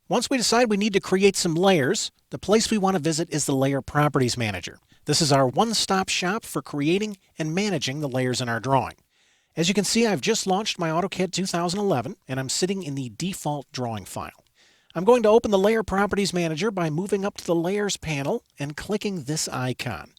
Once we decide we need to create some layers, the place we want to visit is the Layer Properties Manager. This is our one-stop shop for creating and managing the layers in our drawing. As you can see, I've just launched my AutoCAD 2011 and I'm sitting in the default drawing file. I'm going to open the Layer Properties Manager by moving up to the Layers panel and clicking this icon.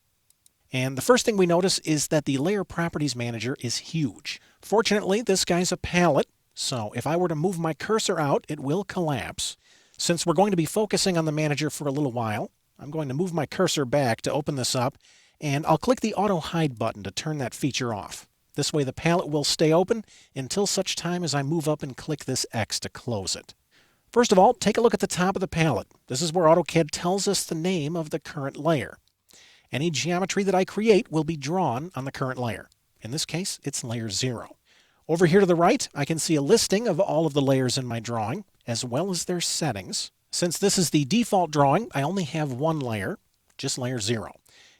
And the first thing we notice is that the Layer Properties Manager is huge. Fortunately, this guy's a palette, so if I were to move my cursor out, it will collapse. Since we're going to be focusing on the manager for a little while, I'm going to move my cursor back to open this up, and I'll click the Auto Hide button to turn that feature off. This way the palette will stay open until such time as I move up and click this X to close it. First of all, take a look at the top of the palette. This is where AutoCAD tells us the name of the current layer. Any geometry that I create will be drawn on the current layer. In this case, it's layer 0. Over here to the right, I can see a listing of all of the layers in my drawing, as well as their settings. Since this is the default drawing, I only have one layer, just layer 0.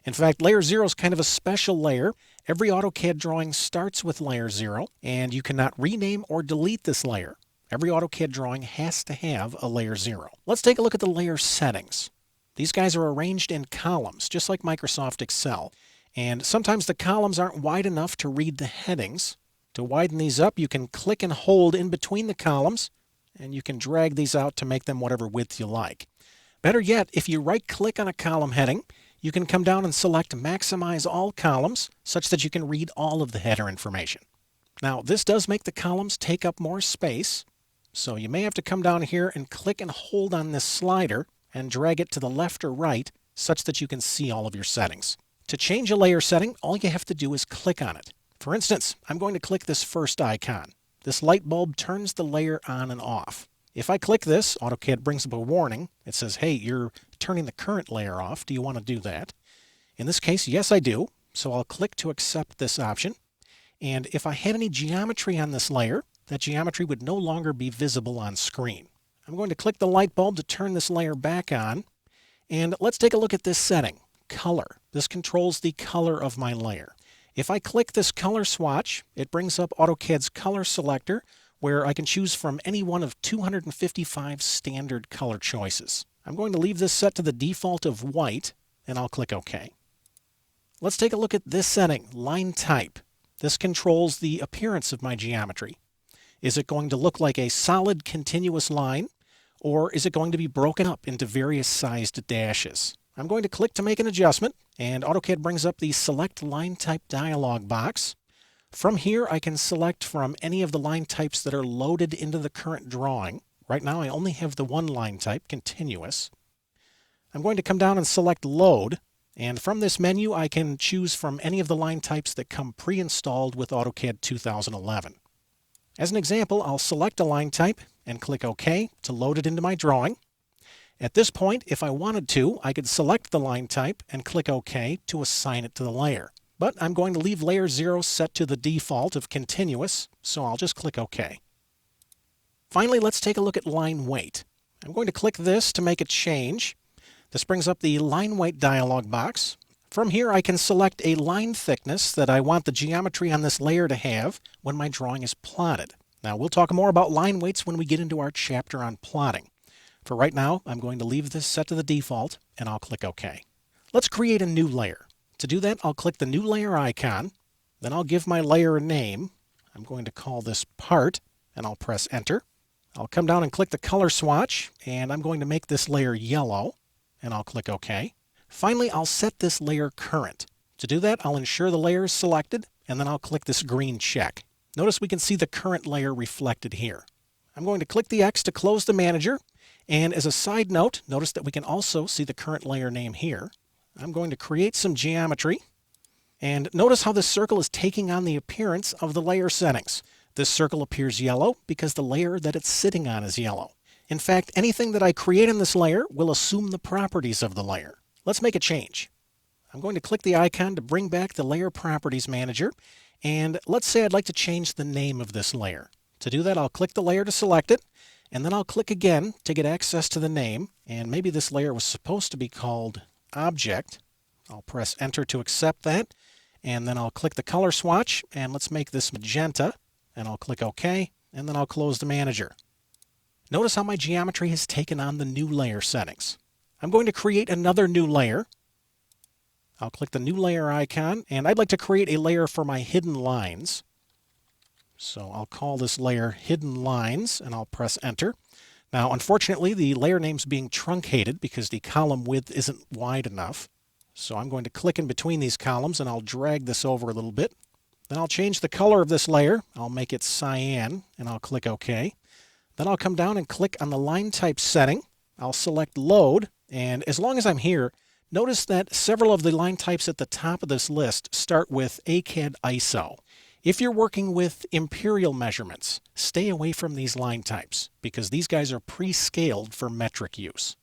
In fact, layer 0 is kind of a special layer. Every AutoCAD drawing starts with layer 0, and you cannot rename or delete this layer. Every AutoCAD drawing has to have a layer 0. Let's take a look at the layer settings. These guys are arranged in columns, just like Microsoft Excel. And sometimes the columns aren't wide enough to read the headings. To widen these up, you can click and hold in between the columns, and you can drag these out to make them whatever width you like. Better yet, if you right-click on a column heading, you can come down and select Maximize All Columns, such that you can read all of the header information. Now, this does make the columns take up more space, so you may have to come down here and click and hold on this slider and drag it to the left or right, such that you can see all of your settings. To change a layer setting, all you have to do is click on it. For instance, I'm going to click this first icon. This light bulb turns the layer on and off. If I click this, AutoCAD brings up a warning. It says, hey, you're turning the current layer off. Do you want to do that? In this case, yes, I do. So I'll click to accept this option. And if I had any geometry on this layer, that geometry would no longer be visible on screen. I'm going to click the light bulb to turn this layer back on. And let's take a look at this setting, color. This controls the color of my layer. If I click this color swatch, it brings up AutoCAD's color selector, where I can choose from any one of 255 standard color choices. I'm going to leave this set to the default of white, and I'll click OK. Let's take a look at this setting, line type. This controls the appearance of my geometry. Is it going to look like a solid continuous line, or is it going to be broken up into various sized dashes? I'm going to click to make an adjustment, and AutoCAD brings up the Select Line Type dialog box. From here, I can select from any of the line types that are loaded into the current drawing. Right now, I only have the one line type, continuous. I'm going to come down and select Load, and from this menu, I can choose from any of the line types that come pre-installed with AutoCAD 2011. As an example, I'll select a line type and click OK to load it into my drawing. At this point, if I wanted to, I could select the line type and click OK to assign it to the layer. But I'm going to leave layer 0 set to the default of continuous, so I'll just click OK. Finally, let's take a look at line weight. I'm going to click this to make a change. This brings up the line weight dialog box. From here, I can select a line thickness that I want the geometry on this layer to have when my drawing is plotted. Now, we'll talk more about line weights when we get into our chapter on plotting. For right now, I'm going to leave this set to the default, and I'll click OK. Let's create a new layer. To do that, I'll click the New Layer icon. Then I'll give my layer a name. I'm going to call this Part, and I'll press Enter. I'll come down and click the color swatch, and I'm going to make this layer yellow, and I'll click OK. Finally, I'll set this layer Current. To do that, I'll ensure the layer is selected, and then I'll click this green check. Notice we can see the current layer reflected here. I'm going to click the X to close the manager. And as a side note, notice that we can also see the current layer name here. I'm going to create some geometry. And notice how this circle is taking on the appearance of the layer settings. This circle appears yellow because the layer that it's sitting on is yellow. In fact, anything that I create in this layer will assume the properties of the layer. Let's make a change. I'm going to click the icon to bring back the Layer Properties Manager. And let's say I'd like to change the name of this layer. To do that, I'll click the layer to select it. And then I'll click again to get access to the name, and maybe this layer was supposed to be called Object. I'll press Enter to accept that, and then I'll click the color swatch, and let's make this magenta, and I'll click OK, and then I'll close the manager. Notice how my geometry has taken on the new layer settings. I'm going to create another new layer. I'll click the new layer icon, and I'd like to create a layer for my hidden lines. So I'll call this layer Hidden Lines, and I'll press Enter. Now, unfortunately, the layer name's being truncated because the column width isn't wide enough. So I'm going to click in between these columns, and I'll drag this over a little bit. Then I'll change the color of this layer. I'll make it cyan, and I'll click OK. Then I'll come down and click on the line type setting. I'll select Load, and as long as I'm here, notice that several of the line types at the top of this list start with ACAD ISO. If you're working with imperial measurements, stay away from these line types because these guys are pre-scaled for metric use.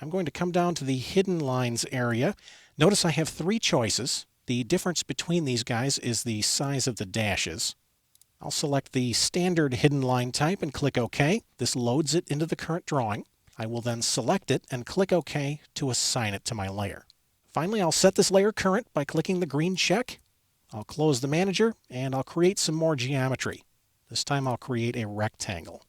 I'm going to come down to the hidden lines area. Notice I have three choices. The difference between these guys is the size of the dashes. I'll select the standard hidden line type and click OK. This loads it into the current drawing. I will then select it and click OK to assign it to my layer. Finally, I'll set this layer current by clicking the green check. I'll close the manager and I'll create some more geometry. This time I'll create a rectangle.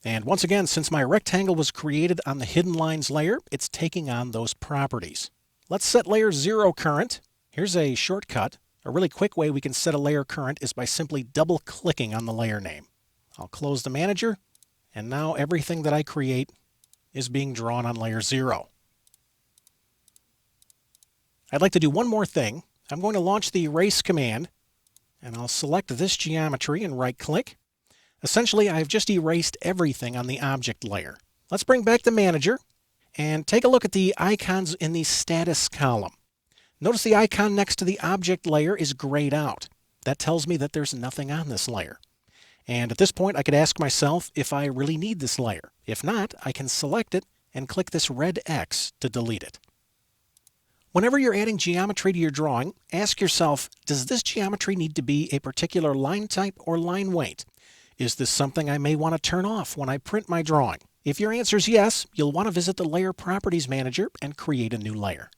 And once again, since my rectangle was created on the hidden lines layer, it's taking on those properties. Let's set layer 0 current. Here's a shortcut. A really quick way we can set a layer current is by simply double clicking on the layer name. I'll close the manager, and now everything that I create is being drawn on layer 0. I'd like to do one more thing. I'm going to launch the erase command, and I'll select this geometry and right-click. Essentially, I've just erased everything on the object layer. Let's bring back the manager and take a look at the icons in the status column. Notice the icon next to the object layer is grayed out. That tells me that there's nothing on this layer. And at this point, I could ask myself if I really need this layer. If not, I can select it and click this red X to delete it. Whenever you're adding geometry to your drawing, ask yourself, does this geometry need to be a particular line type or line weight? Is this something I may want to turn off when I print my drawing? If your answer is yes, you'll want to visit the Layer Properties Manager and create a new layer.